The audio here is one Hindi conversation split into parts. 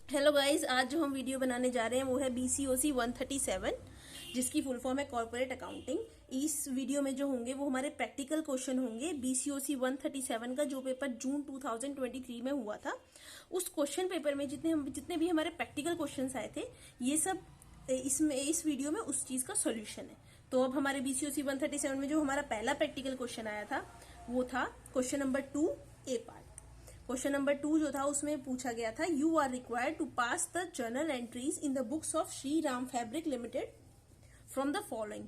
हेलो गाइस, आज जो हम वीडियो बनाने जा रहे हैं वो है BCOC 137, जिसकी फुल फॉर्म है कॉर्पोरेट अकाउंटिंग। इस वीडियो में जो होंगे वो हमारे प्रैक्टिकल क्वेश्चन होंगे BCOC 137 का, जो पेपर जून 2023 में हुआ था। उस क्वेश्चन पेपर में जितने भी हमारे प्रैक्टिकल क्वेश्चंस आए थे, ये सब इस वीडियो में उस चीज का सोल्यूशन है। तो अब हमारे BCOC 137 में जो हमारा पहला प्रैक्टिकल क्वेश्चन आया था वो था question number 2 A part. Question number 2 जो था उसमें पूछा गया था, you are required to pass the journal entries in the books of Shri Ram fabric limited from the following.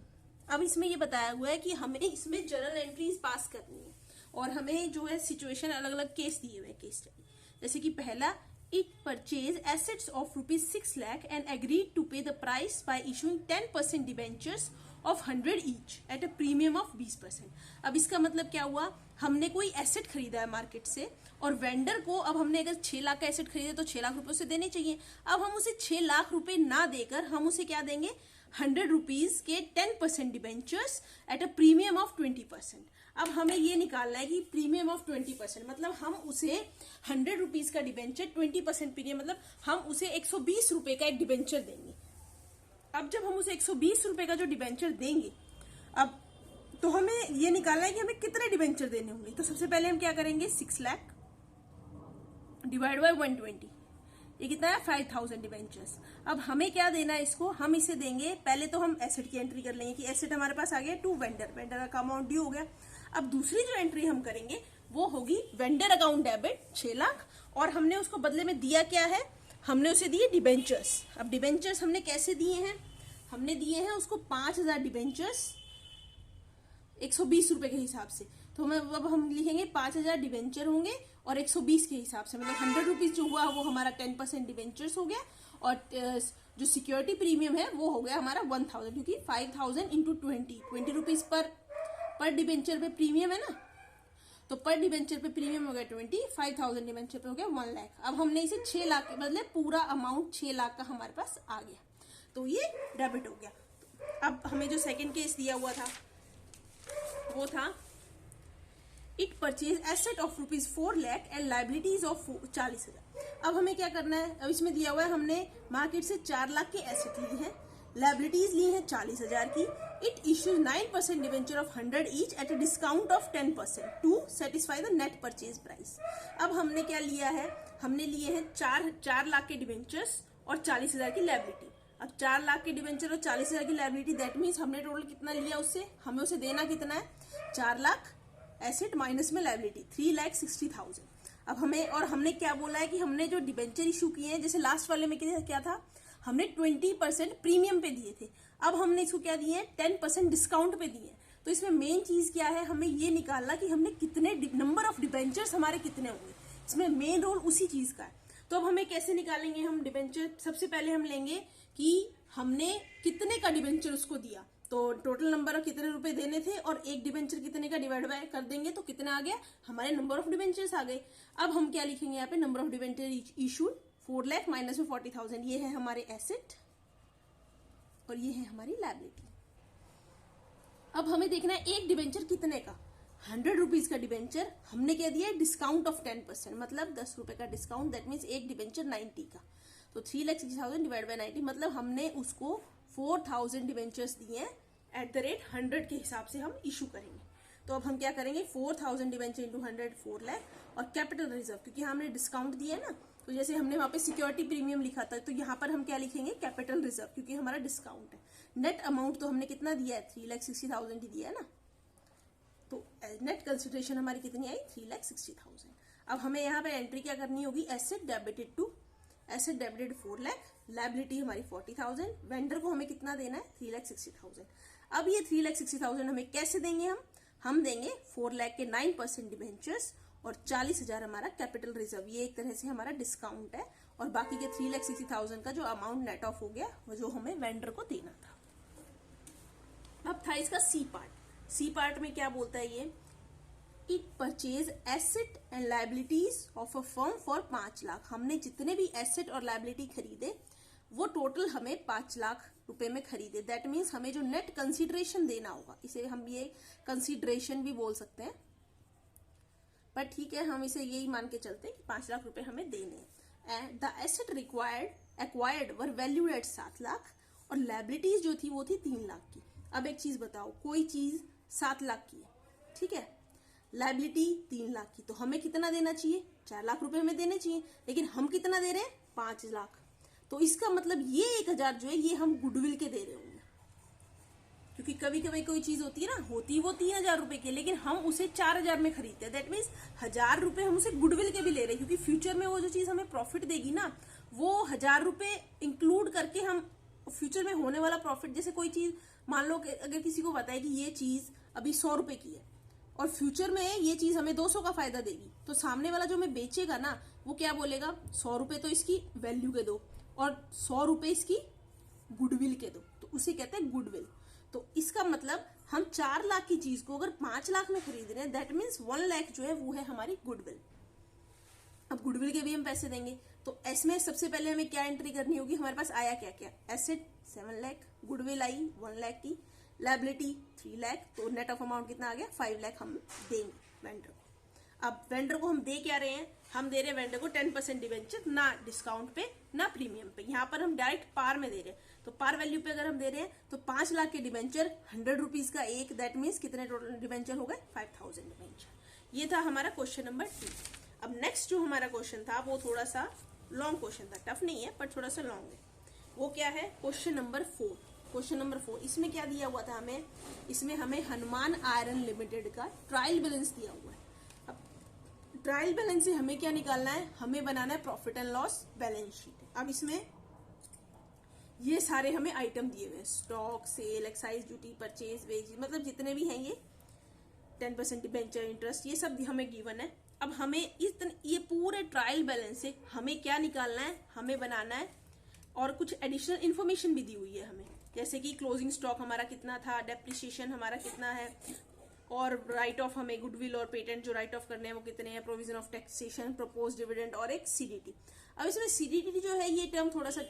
अब इसमें ये बताया हुआ है कि हमें इसमें जर्नल एंट्रीज पास करनी है और हमें जो है सिचुएशन अलग अलग केस दिए हुए केस स्टडी। जैसे कि पहला, it purchase assets of ₹6 lakh and agreed to pay the price by issuing 10% debentures of 100 each at a premium of 20%। अब इसका मतलब क्या हुआ, हमने कोई एसेट खरीदा है मार्केट से और वेंडर को, अब हमने अगर 6 लाख का एसेट खरीदे तो 6 लाख रुपए उसे देने चाहिए। अब हम उसे 6 लाख रुपए ना देकर हम उसे क्या देंगे, 100 रुपीज के 10% debentures eight a premium of 20%। अब हमें ये निकालना है कि प्रीमियम ऑफ 20%, मतलब हम उसे 100 रुपीज का डिबेंचर 20% प्रीमियम, मतलब हम उसे 120 रुपए का एक डिबेंचर देंगे। अब जब हम उसे 120 रुपए का जो डिबेंचर देंगे, अब तो हमें ये निकालना है कि हमें कितने डिबेंचर देने होंगे। तो सबसे पहले हम क्या करेंगे, 6 लाख डिवाइड बाय 120, ये कितना है, 5000 डिबेंचर्स। अब हमें क्या देना है इसको, हम इसे देंगे, पहले तो हम एसेट की एंट्री कर लेंगे कि एसेट हमारे पास आ गया टू वेंडर, वेंडर का अमाउंट ड्यू हो गया। अब दूसरी जो एंट्री हम करेंगे वो होगी वेंडर अकाउंट डेबिट 6 लाख, और हमने उसको बदले में दिया क्या है, हमने उसे दिए डिबेंचर्स। अब डिबेंचर्स हमने कैसे दिए हैं, हमने दिए हैं उसको 5000 डिबेंचर्स 120 रुपए के हिसाब से। तो हमें अब हम लिखेंगे 5000 डिबेंचर होंगे और 120 के हिसाब से, मतलब 100 रुपीज जो हुआ वो हमारा 10% डिबेंचर्स हो गया, और जो सिक्योरिटी प्रीमियम है वो हो गया हमारा 1000, क्योंकि 5000 इंटू 20 रुपीज पर डिबेंचर पे प्रीमियम है ना, तो पर डिबेंचर पे प्रीमियम हो गया 20, 5000 डिबेंचर पे हो गया 1 लाख। अब हमने इसे 6 लाख के बदले पूरा अमाउंट 6 लाख का हमारे पास आ गया, तो ये डेबिट हो गया। अब हमें जो सेकेंड केस दिया हुआ था वो था, it purchase asset of ₹4 lakh and liabilities of 40,000। अब हमें क्या करना है, अब इसमें दिया हुआ है हमने मार्केट से 4 लाख के एसेट ली है, लाइबिलिटीज ली है 40,000 की। It issues 9% debenture of 100 each at a discount of 10% to satisfy the net purchase price. अब हमने क्या लिया है, हमने लिए हैं 4 लाख के डिवेंचर्स और 40,000 की लाइबिलिटी। अब 4 लाख के डिवेंचर और 40,000 की लाइबिलिटी, दैट मीन्स हमने टोटल कितना लिया उससे, हमें उसे देना कितना है, 4 लाख एसेट माइनस में लाइबिलिटी 3,60,000। अब हमें, और हमने क्या बोला है कि हमने जो डिबेंचर इशू किए हैं, जैसे लास्ट वाले में क्या था, हमने 20% प्रीमियम पे दिए थे, अब हमने इसको क्या दिए, 10% डिस्काउंट पे दिए। तो इसमें मेन चीज क्या है, हमें ये निकालना कि हमने कितने नंबर ऑफ डिबेंचर्स हमारे कितने होंगे, इसमें मेन रोल उसी चीज का है। तो अब हमें कैसे निकालेंगे हम डिबेंचर, सबसे पहले हम लेंगे कि हमने कितने का डिबेंचर उसको दिया, तो टोटल नंबर कितने रुपए देने थे और एक डिबेंचर कितने का डिवाइड बाय कर देंगे तो कितना आ गया, हमारे नंबर ऑफ डिबेंचर्स आ गए। अब हम क्या लिखेंगे यहाँ पे, number of debenture issued 4 lakh minus में 40,000, ये है हमारे एसेट और ये है हमारी लाइबिलिटी। अब हमें देखना है एक डिबेंचर कितने का, 100 रुपीज का डिबेंचर हमने क्या दिया, डिस्काउंट ऑफ 10%, मतलब 10 रुपए का डिस्काउंट, दैट मीन्स एक डिबेंचर 90 का, तो 3,60,000 डिवाइड बाय 90, मतलब हमने उसको 4,000 डिबेंचर्स दिए हैं एट द रेट 100 के हिसाब से हम इशू करेंगे। तो अब हम क्या करेंगे, 4,000 डिबेंचर इंटू 100 4 लाख, और कैपिटल रिजर्व, क्योंकि हमने डिस्काउंट दिया है ना, तो जैसे हमने वहां पे सिक्योरिटी प्रीमियम लिखा था, तो यहाँ पर हम क्या लिखेंगे, कैपिटल रिजर्व, क्योंकि हमारा डिस्काउंट है। नेट अमाउंट तो हमने कितना दिया है, 3,60,000 ही दिया है ना, तो नेट कंसिडरेशन हमारी कितनी आई, 3,60,000। अब हमें यहाँ पे एंट्री क्या करनी होगी, asset debited to, asset debited 4 lakh, liability हमारी 40,000, वेंडर को हमें कितना देना है, 3,60,000। अब ये 3,60,000 हमें कैसे देंगे, हम देंगे 4 लाख के 9% डिबेंचर्स और 40,000 हमारा कैपिटल रिजर्व, ये एक तरह से हमारा डिस्काउंट है, और बाकी के 3,60,000 का जो अमाउंट नेट ऑफ हो गया वो जो हमें वेंडर को देना था। अब था इसका सी पार्ट। सी पार्ट में क्या बोलता है ये, it purchase asset and liabilities of a firm for 5 lakh. हमने जितने भी एसेट और लाइबिलिटी खरीदे वो टोटल हमें 5 लाख रुपए में खरीदे, दैट मीन्स हमें जो नेट कंसिडरेशन देना होगा, इसे हम ये कंसिडरेशन भी बोल सकते हैं, पर ठीक है हम इसे यही मान के चलते हैं कि 5 लाख रुपए हमें देने हैं। The asset acquired were valued at 7 lakh और लायबिलिटीज जो थी वो थी 3 लाख की। अब एक चीज बताओ, कोई चीज 7 लाख की है, ठीक है, लायबिलिटी 3 लाख की, तो हमें कितना देना चाहिए? 4 लाख रुपए हमें देने चाहिए, लेकिन हम कितना दे रहे हैं? 5 लाख। तो इसका मतलब ये 1000 जो है ये हम गुडविल के दे रहे होंगे, क्योंकि कभी कभी कोई चीज होती है ना, होती वो 3000 रुपए की, लेकिन हम उसे 4000 में खरीदते हैं। दैट मीन्स 1000 रुपए हम उसे गुडविल के भी ले रहे हैं, क्योंकि फ्यूचर में वो जो चीज हमें प्रॉफिट देगी ना, वो 1000 रुपए इंक्लूड करके हम फ्यूचर में होने वाला प्रॉफिट, जैसे कोई चीज मान लो कि अगर किसी को पता है कि ये चीज अभी 100 रुपए की है और फ्यूचर में ये चीज हमें 200 का फायदा देगी, तो सामने वाला जो हमें बेचेगा ना, वो क्या बोलेगा? 100 रुपए तो इसकी वैल्यू के दो और 100 रुपए इसकी गुडविल के दो, तो उसे कहते हैं गुडविल। तो इसका मतलब हम 4 लाख की चीज को अगर 5 लाख में खरीद रहे हैं, दैट मीन्स 1 लाख जो है वो है हमारी गुडविल। अब गुडविल के भी हम पैसे देंगे, तो इसमें सबसे पहले हमें क्या एंट्री करनी होगी? हमारे पास आया क्या क्या? एसेट 7 लाख, गुडविल आई 1 लाख की, लायबिलिटी 3 लाख, तो नेट ऑफ अमाउंट कितना आ गया? 5 लाख हम देंगे वेंडर को। अब वेंडर को हम दे क्या रहे हैं? हम दे रहे हैं वेंडर को 10% डिवेंचर, ना डिस्काउंट पे ना प्रीमियम पे, यहाँ पर हम डायरेक्ट पार में दे रहे हैं। तो पार वैल्यू पे अगर हम दे रहे हैं तो 5 लाख के डिवेंचर 100 रुपीज का एक, दैट मीन्स कितने टोटल डिवेंचर हो गए? 5000 डिवेंचर। ये था हमारा क्वेश्चन नंबर 2। अब नेक्स्ट जो हमारा क्वेश्चन था वो थोड़ा सा लॉन्ग क्वेश्चन था, टफ नहीं है पर थोड़ा सा लॉन्ग है। वो क्या है? Question number 4। क्वेश्चन नंबर 4, इसमें क्या दिया हुआ था हमें? इसमें हमें हनुमान आयरन लिमिटेड का ट्रायल बैलेंस दिया हुआ है। अब ट्रायल बैलेंस से हमें क्या निकालना है? हमें बनाना है profit and loss balance sheet. अब इसमें ये सारे हमें आइटम दिए हुए हैं, stock, sale, excise duty, purchase, wages, मतलब जितने भी हैं ये 10% डिबेंचर, इंटरेस्ट, ये सब हमें गिवन है। अब हमें ये पूरे ट्रायल बैलेंस से हमें क्या निकालना है? हमें बनाना है, और कुछ एडिशनल इन्फॉर्मेशन भी दी हुई है हमें, जैसे कि क्लोजिंग स्टॉक हमारा कितना था, डेप्रिसिएशन हमारा कितना है, और राइट ऑफ हमें गुडविल और पेटेंट जो राइट ऑफ करने हैं वो कितने हैं, provision of taxation, propose dividend और एक सीडीटी। अब इसमें सीडीटी जो है ये टर्म थोड़ा सा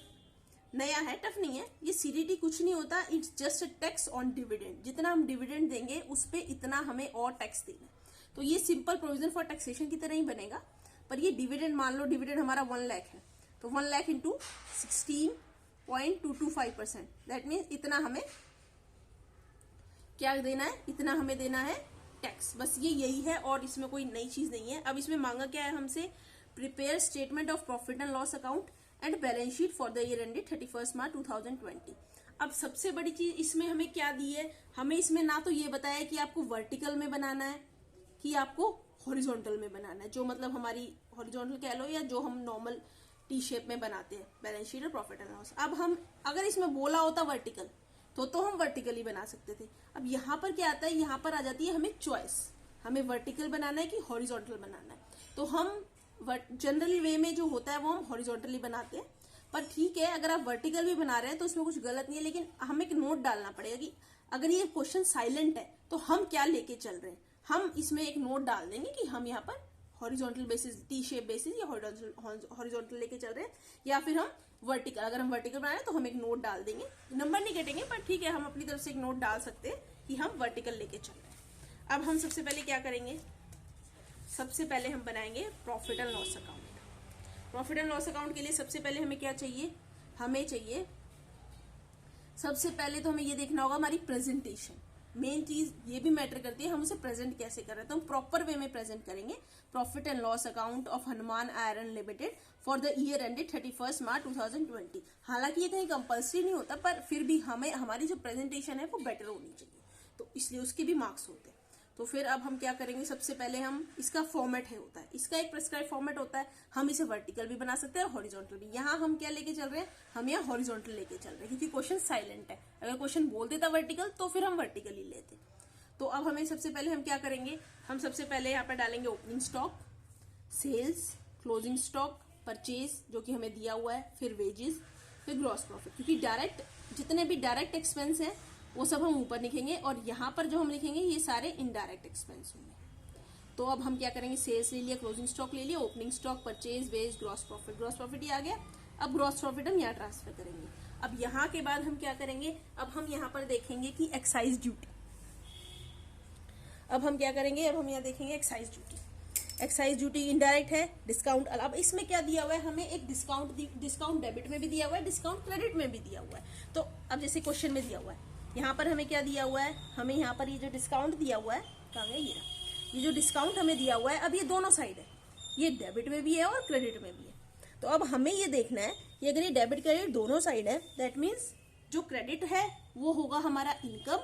नया है, टफ नहीं है। ये सीडीटी कुछ नहीं होता, it's just a tax on dividend. जितना हम डिविडेंड देंगे उस पे इतना हमें और टैक्स देना है। तो ये सिंपल प्रोविजन फॉर टैक्सेशन की तरह ही बनेगा, पर ये डिविडेंड, मान लो डिविडेंड हमारा 1 लाख है, तो 1 लाख इंटू 16.225%, दैट मीन्स इतना हमें क्या देना है? इतना हमें देना है टैक्स। बस ये यही है और इसमें कोई नई चीज नहीं है। अब इसमें मांगा क्या है हमसे? Prepare statement of profit and loss account and balance sheet for the year ended 31 मार्च 2020। अब सबसे बड़ी चीज इसमें हमें क्या दी है? हमें इसमें ना तो ये बताया कि आपको वर्टिकल में बनाना है कि आपको हॉरिजॉन्टल में बनाना है, जो मतलब हमारी हॉरिजॉन्टल कह लो या जो हम नॉर्मल टी शेप में बनाते हैं बैलेंस शीट और प्रॉफिट एंड लॉस। अब हम अगर इसमें बोला होता वर्टिकल तो हम वर्टिकली बना सकते थे। अब यहाँ पर क्या आता है? यहाँ पर आ जाती है हमें चॉइस, हमें वर्टिकल बनाना है कि हॉरिजॉन्टल बनाना है। तो हम जनरल वे में जो होता है वो हम हॉरिजॉन्टली बनाते हैं, पर ठीक है अगर आप वर्टिकल भी बना रहे हैं तो उसमें कुछ गलत नहीं है, लेकिन हमें एक नोट डालना पड़ेगा कि अगर ये क्वेश्चन साइलेंट है तो हम क्या लेके चल रहे हैं। हम इसमें एक नोट डाल देंगे कि हम यहाँ पर horizontal basis, T shape basis या हॉरिजॉन्टल लेके चल रहे हैं, या फिर हम वर्टिकल, अगर हम वर्टिकल बना रहे हैं तो हम एक नोट डाल देंगे। नंबर नहीं कटेंगे पर ठीक है, हम अपनी तरफ से एक नोट डाल सकते हैं कि हम वर्टिकल लेके चल रहे हैं। अब हम सबसे पहले क्या करेंगे? सबसे पहले हम बनाएंगे profit and loss account. Profit and loss account के लिए सबसे पहले हमें क्या चाहिए? हमें चाहिए सबसे पहले तो हमें ये देखना होगा हमारी प्रेजेंटेशन। मेन चीज ये भी मैटर करती है, हम उसे प्रेजेंट कैसे कर रहे हैं। तो हम प्रॉपर वे में प्रेजेंट करेंगे profit and loss account of Hanuman iron limited for the year ended 31 मार्च 2020। हालांकि ये कहीं कंपल्सरी नहीं होता, पर फिर भी हमें हमारी जो प्रेजेंटेशन है वो बेटर होनी चाहिए, तो इसलिए उसके भी मार्क्स होते हैं। तो फिर अब हम क्या करेंगे? सबसे पहले हम इसका फॉर्मेट है होता है, इसका एक प्रेस्क्राइब फॉर्मेट होता है। हम इसे वर्टिकल भी बना सकते हैं और हॉरिजॉन्टल भी। यहाँ हम क्या लेके चल रहे हैं? हम यहाँ हॉरिजॉन्टल लेके चल रहे हैं क्योंकि क्वेश्चन साइलेंट है। अगर क्वेश्चन बोल देता वर्टिकल तो फिर हम वर्टिकल ही लेते। तो अब हमें सबसे पहले हम क्या करेंगे? हम सबसे पहले यहाँ पर डालेंगे opening stock, sales, closing stock, purchase जो कि हमें दिया हुआ है, फिर वेजेस, फिर ग्रॉस प्रॉफिट। क्योंकि डायरेक्ट जितने भी डायरेक्ट एक्सपेंस हैं वो सब हम ऊपर लिखेंगे और यहाँ पर जो हम लिखेंगे ये सारे इनडायरेक्ट एक्सपेंस होंगे। तो अब हम क्या करेंगे? सेल्स ले लिया, क्लोजिंग स्टॉक ले लिया, opening stock, purchase, wage, gross profit. Gross profit ये आ गया। अब ग्रॉस प्रॉफिट हम यहाँ ट्रांसफर करेंगे। अब यहाँ के बाद हम क्या करेंगे? अब हम यहाँ पर देखेंगे कि एक्साइज ड्यूटी। अब हम क्या करेंगे? अब हम यहाँ देखेंगे excise duty. Excise duty indirect है, डिस्काउंट। अब इसमें क्या दिया हुआ है हमें, एक डिस्काउंट डेबिट में भी दिया हुआ है, डिस्काउंट क्रेडिट में भी दिया हुआ है। तो अब जैसे क्वेश्चन में दिया हुआ है, यहाँ पर हमें क्या दिया हुआ है, हमें यहाँ पर ये जो डिस्काउंट दिया हुआ है, कहाँ गया ये जो डिस्काउंट हमें दिया हुआ है, अब ये दोनों साइड है, ये डेबिट में भी है और क्रेडिट में भी है। तो अब हमें ये देखना है कि अगर ये डेबिट क्रेडिट दोनों साइड है, दैट मीन्स जो क्रेडिट है वो होगा हमारा इनकम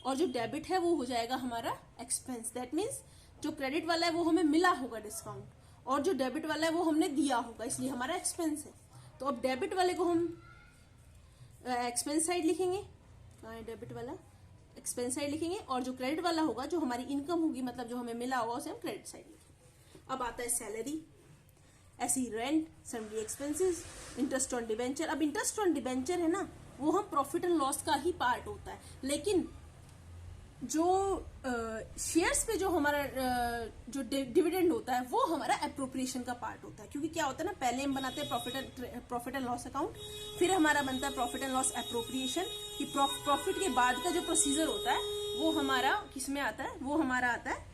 और जो डेबिट है वो हो जाएगा हमारा एक्सपेंस। दैट मीन्स जो क्रेडिट वाला है वो हमें मिला होगा डिस्काउंट और जो डेबिट वाला है वो हमने दिया होगा, इसलिए हमारा एक्सपेंस है। तो अब डेबिट वाले को हम एक्सपेंस साइड लिखेंगे, कहाँ है डेबिट वाला, एक्सपेंस साइड लिखेंगे, और जो क्रेडिट वाला होगा जो हमारी इनकम होगी मतलब जो हमें मिला होगा उसे हम क्रेडिट साइड लिखेंगे। अब आता है सैलरी, ऐसी rent, sundry expenses, interest on debenture. अब इंटरेस्ट ऑन डिबेंचर है ना, वो हम प्रॉफिट एंड लॉस का ही पार्ट होता है, लेकिन जो शेयर्स पे जो हमारा जो डिविडेंड होता है वो हमारा एप्रोप्रिएशन का पार्ट होता है। क्योंकि क्या होता है ना, पहले हम बनाते हैं प्रॉफिट एंड लॉस अकाउंट, फिर हमारा बनता है प्रॉफिट एंड लॉस एप्रोप्रिएशन। कि प्रॉफिट के बाद का जो प्रोसीजर होता है वो हमारा किस में आता है, वो हमारा आता है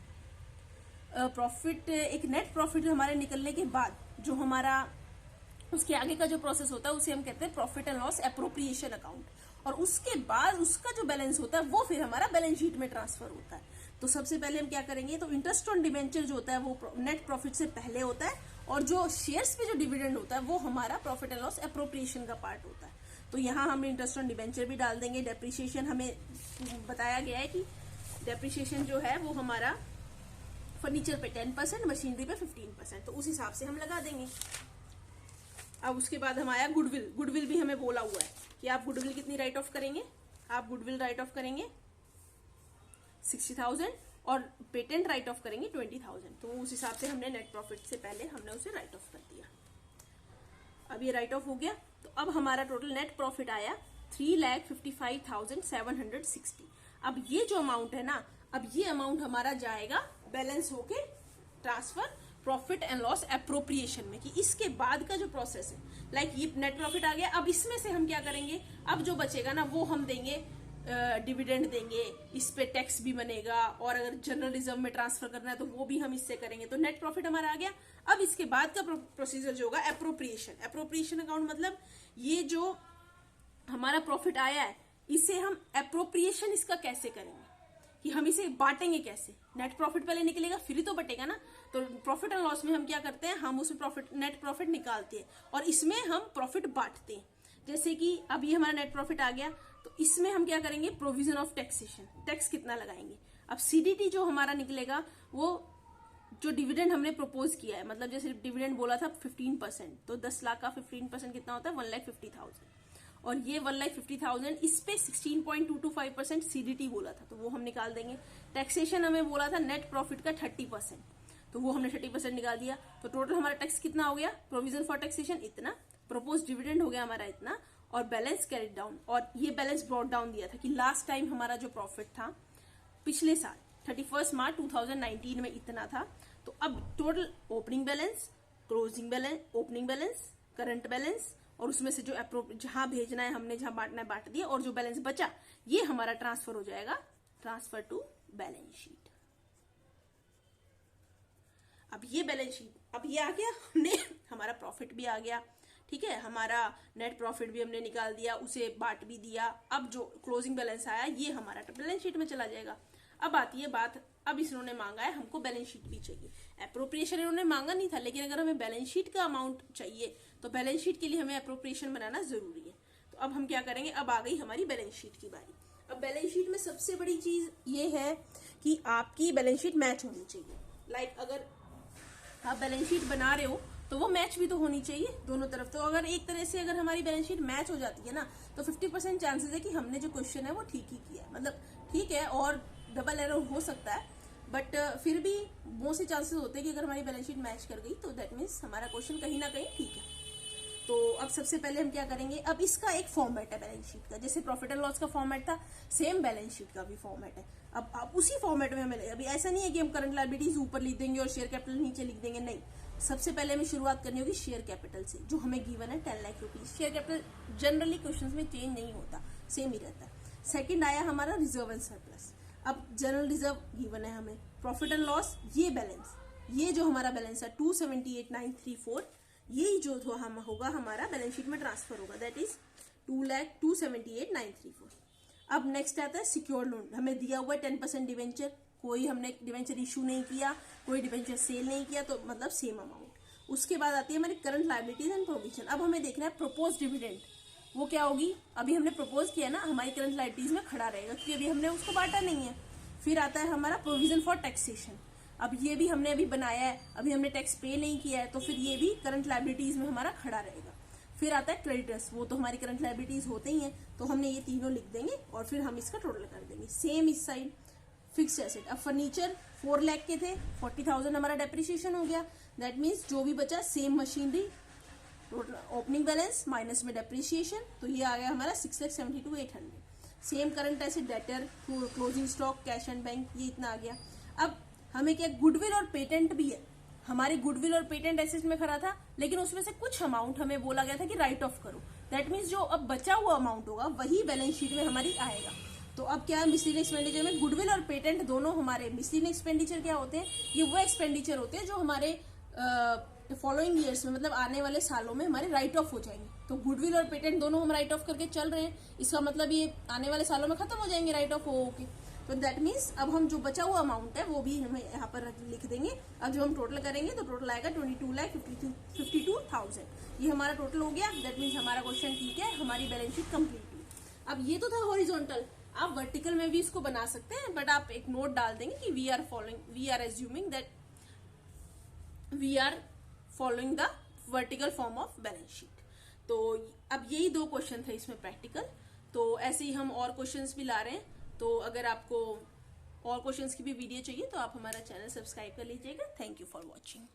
प्रॉफिट, एक नेट प्रॉफिट हमारे निकलने के बाद जो हमारा उसके आगे का जो प्रोसेस होता है उसे हम कहते हैं profit and loss appropriation account. और उसके बाद उसका जो बैलेंस होता है वो फिर हमारा बैलेंस शीट में ट्रांसफर होता है। तो सबसे पहले हम क्या करेंगे, तो इंटरेस्ट ऑन डिबेंचर जो होता है वो नेट प्रॉफिट से पहले होता है, और जो शेयर्स पे जो डिविडेंड होता है वो हमारा प्रॉफिट एंड लॉस एप्रोप्रिएशन का पार्ट होता है। तो यहाँ हम इंटरेस्ट ऑन डिबेंचर भी डाल देंगे। डेप्रिसिएशन हमें बताया गया है कि डेप्रिसिएशन जो है वो हमारा फर्नीचर पे 10%, मशीनरी पे 15%, तो उस हिसाब से हम लगा देंगे। अब उसके बाद हम आया गुडविल। गुडविल भी हमें बोला हुआ है कि आप गुडविल कितनी राइट ऑफ करेंगे, आप गुडविल राइट ऑफ करेंगे 60,000 और पेटेंट राइट ऑफ करेंगे 20,000। तो उस हिसाब से हमने नेट प्रॉफिट से पहले हमने उसे राइट ऑफ कर दिया। अब ये राइट ऑफ हो गया, तो अब हमारा टोटल नेट प्रॉफिट आया 3,55,760। अब ये जो अमाउंट है ना, अब ये अमाउंट हमारा जाएगा बैलेंस होके transfer profit and loss appropriation में, कि इसके बाद का जो प्रोसेस है, लाइक ये नेट प्रॉफिट आ गया। अब इसमें से हम क्या करेंगे, अब जो बचेगा ना वो हम देंगे डिविडेंड देंगे, इस पे टैक्स भी बनेगा, और अगर जनरल रिजर्व में ट्रांसफर करना है तो वो भी हम इससे करेंगे। तो नेट प्रॉफिट हमारा आ गया। अब इसके बाद का प्रोसीजर जो होगा एप्रोप्रिएशन। एप्रोप्रिएशन अकाउंट मतलब ये जो हमारा प्रॉफिट आया है इसे हम एप्रोप्रिएशन इसका कैसे करेंगे, कि हम इसे बांटेंगे कैसे। नेट प्रॉफिट पहले निकलेगा फिर ही तो बटेगा ना। तो प्रॉफिट एंड लॉस में हम क्या करते हैं, हम उसमें प्रॉफिट नेट प्रॉफिट निकालते हैं और इसमें हम प्रॉफिट बांटते हैं। जैसे कि अब ये हमारा नेट प्रॉफिट आ गया, तो इसमें हम क्या करेंगे, प्रोविजन ऑफ टैक्सेशन, टैक्स कितना लगाएंगे। अब सीडीटी जो हमारा निकलेगा वो जो डिविडेंड हमने प्रपोज किया है, मतलब जैसे डिविडेंड बोला था 15%, तो 10 लाख का 15% कितना होता है 1,50,000, और ये 1,50,000 इस पे 16.225% सीडीटी बोला था, तो वो हम निकाल देंगे। टैक्सेशन हमें बोला था नेट प्रॉफिट का 30%, तो वो हमने 30% निकाल दिया। तो टोटल हमारा टैक्स कितना हो गया, प्रोविजन फॉर टैक्सेशन इतना, प्रपोज डिविडेंड हो गया हमारा इतना, और बैलेंस कैरिड डाउन। और ये बैलेंस ब्रॉट डाउन दिया था कि लास्ट टाइम हमारा जो प्रॉफिट था पिछले साल 31 मार्च 2019 में इतना था। तो अब total opening balance, closing balance, opening balance, current balance, और उसमें से जो जहां भेजना है हमने, जहां बांटना है बांट दिया, और जो बैलेंस बचा ये हमारा ट्रांसफर हो जाएगा, ट्रांसफर टू बैलेंस शीट। अब ये बैलेंस शीट, अब ये आ गया, हमने हमारा प्रॉफिट भी आ गया, ठीक है, हमारा नेट प्रॉफिट भी हमने निकाल दिया, उसे बांट भी दिया। अब जो क्लोजिंग बैलेंस आया ये हमारा बैलेंस शीट में चला जाएगा। अब आती है बात, अब इन्होंने मांगा है हमको बैलेंस शीट भी चाहिए। एप्रोप्रिएशन इन्होंने मांगा नहीं था, लेकिन अगर हमें बैलेंस शीट का अमाउंट चाहिए तो बैलेंस शीट के लिए हमें एप्रोप्रिएशन बनाना जरूरी है। तो अब हम क्या करेंगे, अब आ गई हमारी बैलेंस शीट की बारी। अब बैलेंस शीट में सबसे बड़ी चीज ये है कि आपकी बैलेंस शीट मैच होनी चाहिए। लाइक अगर आप बैलेंस शीट बना रहे हो तो वो मैच भी तो होनी चाहिए दोनों तरफ। तो अगर एक तरह से अगर हमारी बैलेंस शीट मैच हो जाती है ना, तो 50% चांसेस है कि हमने जो क्वेश्चन है वो ठीक ही किया है। मतलब ठीक है, और डबल एरर हो सकता है, बट फिर भी बहुत से चांसेस होते हैं कि अगर हमारी बैलेंस शीट मैच कर गई तो दैट मीन्स हमारा क्वेश्चन कहीं ना कहीं ठीक है। तो अब सबसे पहले हम क्या करेंगे, अब इसका एक फॉर्मेट है बैलेंस शीट का, जैसे प्रॉफिट एंड लॉस का फॉर्मेट था, सेम बैलेंस शीट का भी फॉर्मेट है। अब उसी फॉर्मेट में हमें, अभी ऐसा नहीं है कि हम करंट लायबिलिटीज ऊपर लिख देंगे और शेयर कैपिटल नीचे लिख देंगे, नहीं। सबसे पहले हमें शुरुआत करनी होगी शेयर कैपिटल से, जो हमें गिवन है 10 lakh rupees. Share capital generally questions में चेंज नहीं होता, सेम ही रहता है। सेकंड आया हमारा रिजर्व एंड सरप्लस। अब जनरल रिजर्व गिवन है हमें, प्रॉफिट एंड लॉस ये बैलेंस, ये जो हमारा बैलेंस है 278,934, यही जो हम होगा हमारा बैलेंस शीट में ट्रांसफर होगा, दैट इज 2,78,934। अब नेक्स्ट आता है सिक्योर्ड लोन। हमें दिया हुआ है 10% डिवेंचर, कोई हमने डिवेंचर इशू नहीं किया, कोई डिवेंचर सेल नहीं किया, तो मतलब सेम अमाउंट। उसके बाद आती है हमारी करंट लायबिलिटीज एंड प्रोविजन। अब हमें देखना है प्रपोज डिविडेंड, वो क्या होगी। अभी हमने प्रपोज किया ना, हमारी करंट लायबिलिटीज में खड़ा रहेगा क्योंकि अभी हमने उसको बांटा नहीं है। फिर आता है हमारा प्रोविजन फॉर टैक्सेशन। अब ये भी हमने अभी बनाया है, अभी हमने टैक्स पे नहीं किया है, तो फिर ये भी करंट लायबिलिटीज में हमारा खड़ा रहेगा। फिर आता है क्रेडिटर्स, वो तो हमारी करंट लायबिलिटीज होते ही हैं, तो हमने ये तीनों लिख देंगे और फिर हम इसका टोटल कर देंगे। सेम इस साइड फिक्स्ड एसेट। अब फर्नीचर 4 लाख के थे, 40,000 हमारा डेप्रिसिएशन हो गया, दैट मीन्स जो भी बचा same machinery, opening balance minus में डेप्रिसिएशन, तो ये आ गया हमारा 6,72,800। Same current asset, debtor, closing stock, cash and bank, ये इतना आ गया। अब हमें क्या गुडविल और पेटेंट भी है, हमारे गुडविल और पेटेंट एसेट में खड़ा था, लेकिन उसमें से कुछ अमाउंट हमें बोला गया था कि राइट ऑफ करो, दैट मीन्स जो अब बचा हुआ अमाउंट होगा वही बैलेंस शीट में हमारी आएगा। तो अब क्या है, मिसलिनियस एक्सपेंडिचर में गुडविल और पेटेंट दोनों हमारे, मिसलिनियस एक्सपेंडिचर क्या होते हैं, ये वो एक्सपेंडिचर होते हैं जो हमारे फॉलोइंग ईयर्स में, मतलब आने वाले सालों में हमारे राइट ऑफ हो जाएंगे। तो गुडविल और पेटेंट दोनों हम राइट ऑफ करके चल रहे हैं, इसका मतलब ये आने वाले सालों में खत्म हो जाएंगे राइट ऑफ हो के। तो दैट मीन्स अब हम जो बचा हुआ अमाउंट है वो भी हमें यहाँ पर लिख देंगे। अब जो हम टोटल करेंगे तो टोटल आएगा 22,52,000, ये हमारा टोटल हो गया। दैट मीन्स हमारा क्वेश्चन ठीक है, हमारी बैलेंस शीट कंप्लीट हुई। अब ये तो था हॉरिजॉन्टल, आप वर्टिकल में भी इसको बना सकते हैं, बट आप एक नोट डाल देंगे कि we are assuming that we are following the vertical form of balance sheet. तो अब यही 2 क्वेश्चन थे इसमें प्रैक्टिकल, तो ऐसे ही हम और क्वेश्चंस भी ला रहे हैं। तो अगर आपको और क्वेश्चंस की भी वीडियो चाहिए तो आप हमारा चैनल सब्सक्राइब कर लीजिएगा। Thank you for watching.